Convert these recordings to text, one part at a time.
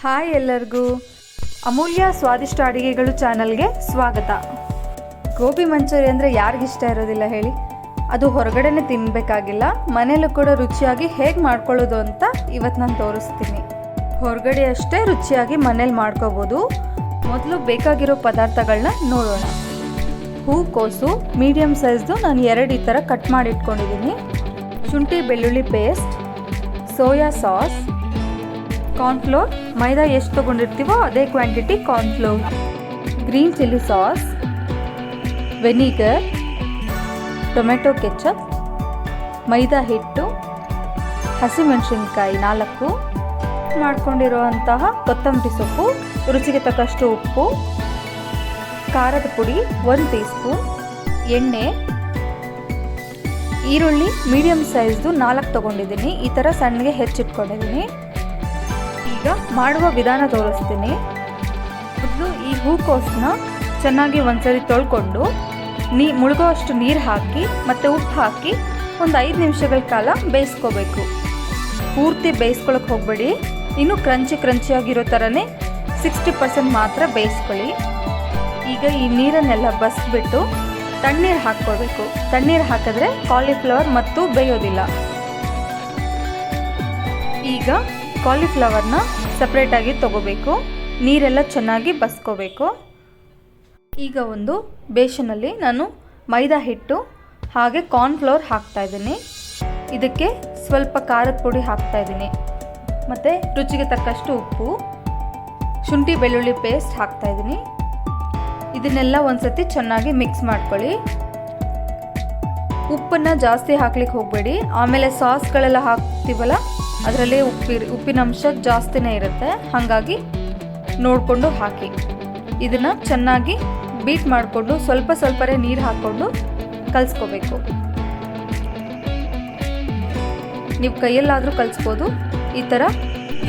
Hi ಎಲ್ಲರಿಗೂ, ಅಮೂಲ್ಯ ಸ್ವಾದಿಷ್ಟ ಅಡುಗೆಗಳು ಚಾನಲ್ಗೆ ಸ್ವಾಗತ. ಗೋಬಿ ಮಂಚೂರಿ ಅಂದರೆ ಯಾರಿಗಿಷ್ಟ ಇರೋದಿಲ್ಲ ಹೇಳಿ. ಅದು ಹೊರಗಡೆನೇ ತಿನ್ನಬೇಕಾಗಿಲ್ಲ, ಮನೇಲೂ ಕೂಡ ರುಚಿಯಾಗಿ ಹೇಗೆ ಮಾಡ್ಕೊಳ್ಳೋದು ಅಂತ ಇವತ್ತು ನಾನು ತೋರಿಸ್ತೀನಿ. ಹೊರಗಡೆ ಅಷ್ಟೇ ರುಚಿಯಾಗಿ ಮನೇಲಿ ಮಾಡ್ಕೋಬೋದು. ಮೊದಲು ಬೇಕಾಗಿರೋ ಪದಾರ್ಥಗಳನ್ನ ನೋಡೋಣ. ಹೂಕೋಸು ಮೀಡಿಯಮ್ ಸೈಜ್ದು ನಾನು 2 ಈ ಥರ ಕಟ್ ಮಾಡಿ ಇಟ್ಕೊಂಡಿದ್ದೀನಿ. ಶುಂಠಿ ಬೆಳ್ಳುಳ್ಳಿ ಪೇಸ್ಟ್, ಸೋಯಾ ಸಾಸ್, ಕಾರ್ನ್ಫ್ಲೋರ್, ಮೈದಾ ಎಷ್ಟು ತೊಗೊಂಡಿರ್ತೀವೋ ಅದೇ quantity cornflour, green chilli sauce, vinegar, tomato ketchup, ಮೈದಾ ಹಿಟ್ಟು, ಹಸಿಮೆಣಸಿನ್ಕಾಯಿ 4, ಮಾಡ್ಕೊಂಡಿರುವಂತಹ ಕೊತ್ತಂಬರಿ ಸೊಪ್ಪು, ರುಚಿಗೆ ತಕ್ಕಷ್ಟು ಉಪ್ಪು, ಖಾರದ ಪುಡಿ 1 ಟೀ ಸ್ಪೂನ್, ಎಣ್ಣೆ, ಈರುಳ್ಳಿ ಮೀಡಿಯಮ್ ಸೈಜ್ದು 4 ತೊಗೊಂಡಿದ್ದೀನಿ. ಈ ಥರ ಸಣ್ಣಗೆ ಹೆಚ್ಚಿಟ್ಕೊಂಡಿದ್ದೀನಿ. ಈಗ ಮಾಡುವ ವಿಧಾನ ತೋರಿಸ್ತೀನಿ. ಮೊದಲು ಈ ಹೂಕೋಸನ್ನ ಚೆನ್ನಾಗಿ ಒಂದ್ಸರಿ ತೊಳ್ಕೊಂಡು ಮುಳುಗೋ ಅಷ್ಟು ನೀರು ಹಾಕಿ ಮತ್ತು ಉಪ್ಪು ಹಾಕಿ ಒಂದು 5 ನಿಮಿಷಗಳ ಕಾಲ ಬೇಯಿಸ್ಕೋಬೇಕು. ಪೂರ್ತಿ ಬೇಯಿಸ್ಕೊಳ್ಳೋಕೆ ಹೋಗಬೇಡಿ, ಇನ್ನೂ ಕ್ರಂಚಿಯಾಗಿರೋ ಥರನೇ 60% ಮಾತ್ರ ಬೇಯಿಸ್ಕೊಳ್ಳಿ. ಈಗ ಈ ನೀರನ್ನೆಲ್ಲ ಬಸ್ಬಿಟ್ಟು ತಣ್ಣೀರು ಹಾಕ್ಕೊಳ್ಬೇಕು. ತಣ್ಣೀರು ಹಾಕಿದ್ರೆ ಕಾಲಿಫ್ಲವರ್ ಮತ್ತು ಬೇಯೋದಿಲ್ಲ. ಈಗ ಕಾಲಿಫ್ಲವರ್ನ ಸಪ್ರೇಟಾಗಿ ತಗೋಬೇಕು. ನೀರೆಲ್ಲ ಚೆನ್ನಾಗಿ ಬಸ್ಕೋಬೇಕು. ಈಗ ಒಂದು ಬೇಷನಲ್ಲಿ ನಾನು ಮೈದಾ ಹಿಟ್ಟು ಹಾಗೆ ಕಾರ್ನ್ಫ್ಲವರ್ ಹಾಕ್ತಾಯಿದ್ದೀನಿ. ಇದಕ್ಕೆ ಸ್ವಲ್ಪ ಖಾರದ ಪುಡಿ ಹಾಕ್ತಾಯಿದ್ದೀನಿ ಮತ್ತು ರುಚಿಗೆ ತಕ್ಕಷ್ಟು ಉಪ್ಪು, ಶುಂಠಿ ಬೆಳ್ಳುಳ್ಳಿ ಪೇಸ್ಟ್ ಹಾಕ್ತಾಯಿದ್ದೀನಿ. ಇದನ್ನೆಲ್ಲ ಒಂದ್ಸತಿ ಚೆನ್ನಾಗಿ ಮಿಕ್ಸ್ ಮಾಡ್ಕೊಳ್ಳಿ. ಉಪ್ಪನ್ನು ಜಾಸ್ತಿ ಹಾಕ್ಲಿಕ್ಕೆ ಹೋಗಬೇಡಿ, ಆಮೇಲೆ ಸಾಸ್ಗಳೆಲ್ಲ ಹಾಕ್ತೀವಲ್ಲ ಅದರಲ್ಲಿ ಉಪ್ಪಿನ ಅಂಶ ಜಾಸ್ತಿನೇ ಇರುತ್ತೆ, ಹಾಗಾಗಿ ನೋಡಿಕೊಂಡು ಹಾಕಿ. ಇದನ್ನು ಚೆನ್ನಾಗಿ ಬೀಟ್ ಮಾಡಿಕೊಂಡು ಸ್ವಲ್ಪನೇ ನೀರು ಹಾಕ್ಕೊಂಡು ಕಲಿಸ್ಕೋಬೇಕು. ನೀವು ಕೈಯಲ್ಲಾದರೂ ಕಲಿಸ್ಬೋದು, ಈ ಥರ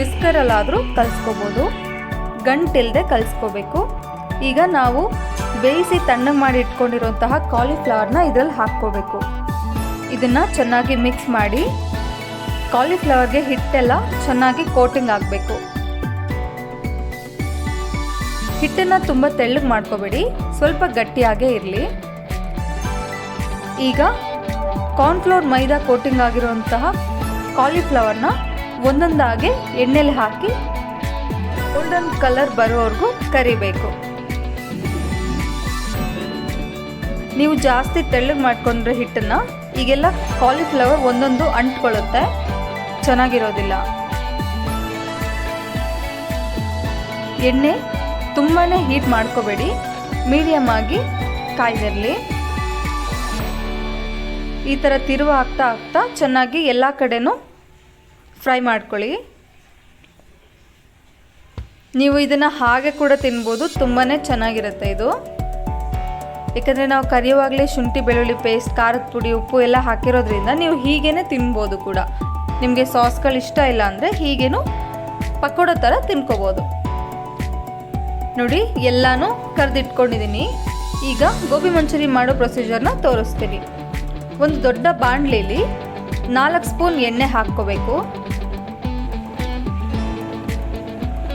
ವಿಸ್ಕರಲ್ಲಾದರೂ ಕಲಿಸ್ಕೋಬೋದು. ಗಂಟಿಲ್ಲದೆ ಕಲಿಸ್ಕೋಬೇಕು. ಈಗ ನಾವು ಬೇಯಿಸಿ ತಣ್ಣಗೆ ಮಾಡಿ ಇಟ್ಕೊಂಡಿರುವಂತಹ ಕಾಲಿಫ್ಲವರ್ನ ಇದರಲ್ಲಿ ಹಾಕ್ಕೋಬೇಕು. ಇದನ್ನು ಚೆನ್ನಾಗಿ ಮಿಕ್ಸ್ ಮಾಡಿ ಕಾಲಿಫ್ಲವರ್ಗೆ ಹಿಟ್ಟೆಲ್ಲ ಚೆನ್ನಾಗಿ ಕೋಟಿಂಗ್ ಆಗಬೇಕು. ಹಿಟ್ಟನ್ನು ತುಂಬ ತೆಳ್ಳಗೆ ಮಾಡ್ಕೋಬೇಡಿ, ಸ್ವಲ್ಪ ಗಟ್ಟಿಯಾಗೇ ಇರಲಿ. ಈಗ ಕಾರ್ನ್ಫ್ಲವರ್ ಮೈದಾ ಕೋಟಿಂಗ್ ಆಗಿರುವಂತಹ ಕಾಲಿಫ್ಲವರ್ನ ಒಂದೊಂದಾಗಿ ಎಣ್ಣೆಲಿ ಹಾಕಿ ಗೋಲ್ಡನ್ ಕಲರ್ ಬರೋವರೆಗೂ ಕರಿಬೇಕು. ನೀವು ಜಾಸ್ತಿ ತೆಳ್ಳಗೆ ಮಾಡ್ಕೊಂಡ್ರೆ ಹಿಟ್ಟನ್ನು ಈಗೆಲ್ಲ ಕಾಲಿಫ್ಲವರ್ ಒಂದೊಂದು ಅಂಟ್ಕೊಳ್ಳುತ್ತೆ, ಚೆನ್ನಾಗಿರೋದಿಲ್ಲ. ಎಣ್ಣೆ ತುಂಬಾ ಹೀಟ್ ಮಾಡ್ಕೋಬೇಡಿ, ಮೀಡಿಯಮ್ ಆಗಿ ಕಾಯ್ದಿರಲಿ. ಈ ಥರ ತಿರುವ ಆಗ್ತಾ ಚೆನ್ನಾಗಿ ಎಲ್ಲ ಕಡೆನೂ ಫ್ರೈ ಮಾಡ್ಕೊಳ್ಳಿ. ನೀವು ಇದನ್ನು ಹಾಗೆ ಕೂಡ ತಿನ್ಬೋದು, ತುಂಬಾ ಚೆನ್ನಾಗಿರುತ್ತೆ ಇದು. ಯಾಕಂದರೆ ನಾವು ಕರಿಯುವಾಗಲೇ ಶುಂಠಿ ಬೆಳ್ಳುಳ್ಳಿ ಪೇಸ್ಟ್, ಖಾರದ ಪುಡಿ, ಉಪ್ಪು ಎಲ್ಲ ಹಾಕಿರೋದ್ರಿಂದ ನೀವು ಹೀಗೇ ತಿನ್ಬೋದು ಕೂಡ. ನಿಮಗೆ ಸಾಸ್ಗಳು ಇಷ್ಟ ಇಲ್ಲ ಅಂದರೆ ಹೀಗೇನು ಪಕೋಡ ಥರ ತಿನ್ಕೋಬೋದು. ನೋಡಿ, ಎಲ್ಲನೂ ಕರೆದಿಟ್ಕೊಂಡಿದ್ದೀನಿ. ಈಗ ಗೋಬಿ ಮಂಚೂರಿ ಮಾಡೋ ಪ್ರೊಸೀಜರ್ನ ತೋರಿಸ್ತೀನಿ. ಒಂದು ದೊಡ್ಡ ಬಾಣಲೆಯಲ್ಲಿ 4 ಸ್ಪೂನ್ ಎಣ್ಣೆ ಹಾಕ್ಕೋಬೇಕು.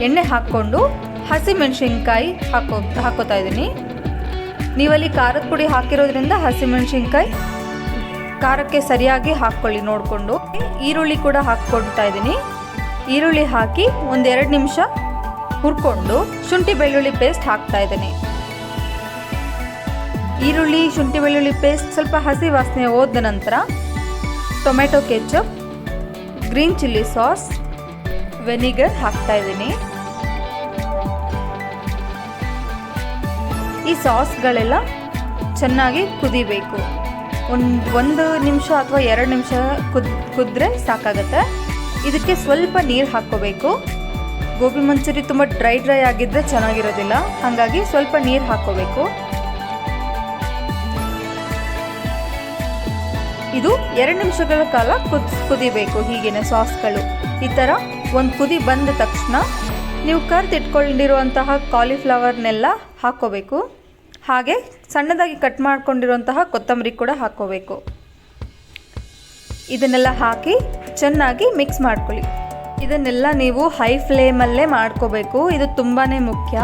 ಎಣ್ಣೆ ಹಾಕ್ಕೊಂಡು ಹಸಿಮೆಣಸಿನ್ಕಾಯಿ ಹಾಕೋತಾ ಇದ್ದೀನಿ. ನೀವಲ್ಲಿ ಖಾರದ ಪುಡಿ ಹಾಕಿರೋದ್ರಿಂದ ಹಸಿಮೆಣಸಿನ್ಕಾಯಿ ಖಾರಕ್ಕೆ ಸರಿಯಾಗಿ ಹಾಕ್ಕೊಳ್ಳಿ ನೋಡಿಕೊಂಡು. ಈರುಳ್ಳಿ ಕೂಡ ಹಾಕ್ಕೊಳ್ತಾ ಇದ್ದೀನಿ. ಈರುಳ್ಳಿ ಹಾಕಿ 1-2 ನಿಮಿಷ ಹುರ್ಕೊಂಡು ಶುಂಠಿ ಬೆಳ್ಳುಳ್ಳಿ ಪೇಸ್ಟ್ ಹಾಕ್ತಾ ಇದ್ದೀನಿ. ಈರುಳ್ಳಿ ಶುಂಠಿ ಬೆಳ್ಳುಳ್ಳಿ ಪೇಸ್ಟ್ ಸ್ವಲ್ಪ ಹಸಿ ವಾಸನೆ ಹೋದ ನಂತರ tomato ketchup, green chilli sauce, vinegar ಹಾಕ್ತಾ ಇದ್ದೀನಿ. ಈ ಸಾಸ್ಗಳೆಲ್ಲ ಚೆನ್ನಾಗಿ ಕುದಿಬೇಕು. ಒಂದು ನಿಮಿಷ ಅಥವಾ 2 ನಿಮಿಷ ಕುದ್ರೆ ಸಾಕಾಗುತ್ತೆ. ಇದಕ್ಕೆ ಸ್ವಲ್ಪ ನೀರು ಹಾಕ್ಕೋಬೇಕು. ಗೋಬಿ ಮಂಚೂರಿ ತುಂಬ ಡ್ರೈ ಆಗಿದ್ದರೆ ಚೆನ್ನಾಗಿರೋದಿಲ್ಲ, ಹಾಗಾಗಿ ಸ್ವಲ್ಪ ನೀರು ಹಾಕ್ಕೋಬೇಕು. ಇದು 2 ನಿಮಿಷಗಳ ಕಾಲ ಕುದಿಬೇಕು. ಹೀಗೇನೆ ಸಾಸ್ಗಳು ಈ ಥರ ಒಂದು ಕುದಿ ಬಂದ ತಕ್ಷಣ ನೀವು ಕರೆದಿಟ್ಕೊಂಡಿರುವಂತಹ ಕಾಲಿಫ್ಲವರ್ನೆಲ್ಲ ಹಾಕ್ಕೋಬೇಕು. ಹಾಗೆ ಸಣ್ಣದಾಗಿ ಕಟ್ ಮಾಡ್ಕೊಂಡಿರುವಂತಹ ಕೊತ್ತಂಬರಿ ಕೂಡ ಹಾಕ್ಕೋಬೇಕು. ಇದನ್ನೆಲ್ಲ ಹಾಕಿ ಚೆನ್ನಾಗಿ ಮಿಕ್ಸ್ ಮಾಡ್ಕೊಳ್ಳಿ. ಇದನ್ನೆಲ್ಲ ನೀವು ಹೈ ಫ್ಲೇಮಲ್ಲೇ ಮಾಡ್ಕೋಬೇಕು, ಇದು ತುಂಬಾ ಮುಖ್ಯ.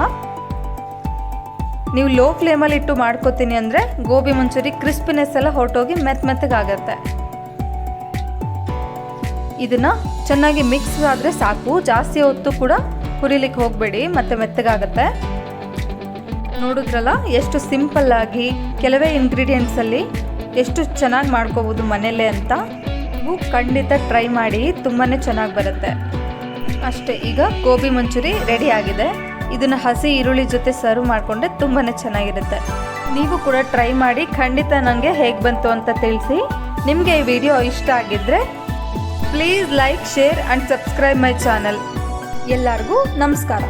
ನೀವು ಲೋ ಫ್ಲೇಮಲ್ಲಿ ಇಟ್ಟು ಮಾಡ್ಕೋತೀನಿ ಅಂದರೆ ಗೋಬಿ ಮಂಚೂರಿ ಕ್ರಿಸ್ಪಿನೆಸ್ ಎಲ್ಲ ಹೊರಟೋಗಿ ಮೆತ್ತಗಾಗತ್ತೆ. ಇದನ್ನು ಚೆನ್ನಾಗಿ ಮಿಕ್ಸ್ ಆದರೆ ಸಾಕು, ಜಾಸ್ತಿ ಹೊತ್ತು ಕೂಡ ಹುರಿಲಿಕ್ಕೆ ಹೋಗಬೇಡಿ, ಮತ್ತೆ ಮೆತ್ತಗಾಗತ್ತೆ. ನೋಡಿದ್ರಲ್ಲ ಎಷ್ಟು ಸಿಂಪಲ್ಲಾಗಿ ಕೆಲವೇ ಇಂಗ್ರೀಡಿಯೆಂಟ್ಸಲ್ಲಿ ಎಷ್ಟು ಚೆನ್ನಾಗಿ ಮಾಡ್ಕೋಬೋದು ಮನೇಲೇ ಅಂತ. ನೀವು ಖಂಡಿತ ಟ್ರೈ ಮಾಡಿ, ತುಂಬಾ ಚೆನ್ನಾಗಿ ಬರುತ್ತೆ. ಅಷ್ಟೇ, ಈಗ ಗೋಬಿ ಮಂಚೂರಿ ರೆಡಿ ಆಗಿದೆ. ಇದನ್ನು ಹಸಿ ಈರುಳ್ಳಿ ಜೊತೆ ಸರ್ವ್ ಮಾಡಿಕೊಂಡ್ರೆ ತುಂಬಾ ಚೆನ್ನಾಗಿರುತ್ತೆ. ನೀವು ಕೂಡ ಟ್ರೈ ಮಾಡಿ ಖಂಡಿತ ನನಗೆ ಹೇಗೆ ಬಂತು ಅಂತ ತಿಳಿಸಿ. ನಿಮಗೆ ಈ ವಿಡಿಯೋ ಇಷ್ಟ ಆಗಿದ್ದರೆ please like, share and subscribe my channel. ಎಲ್ಲರಿಗೂ ನಮಸ್ಕಾರ.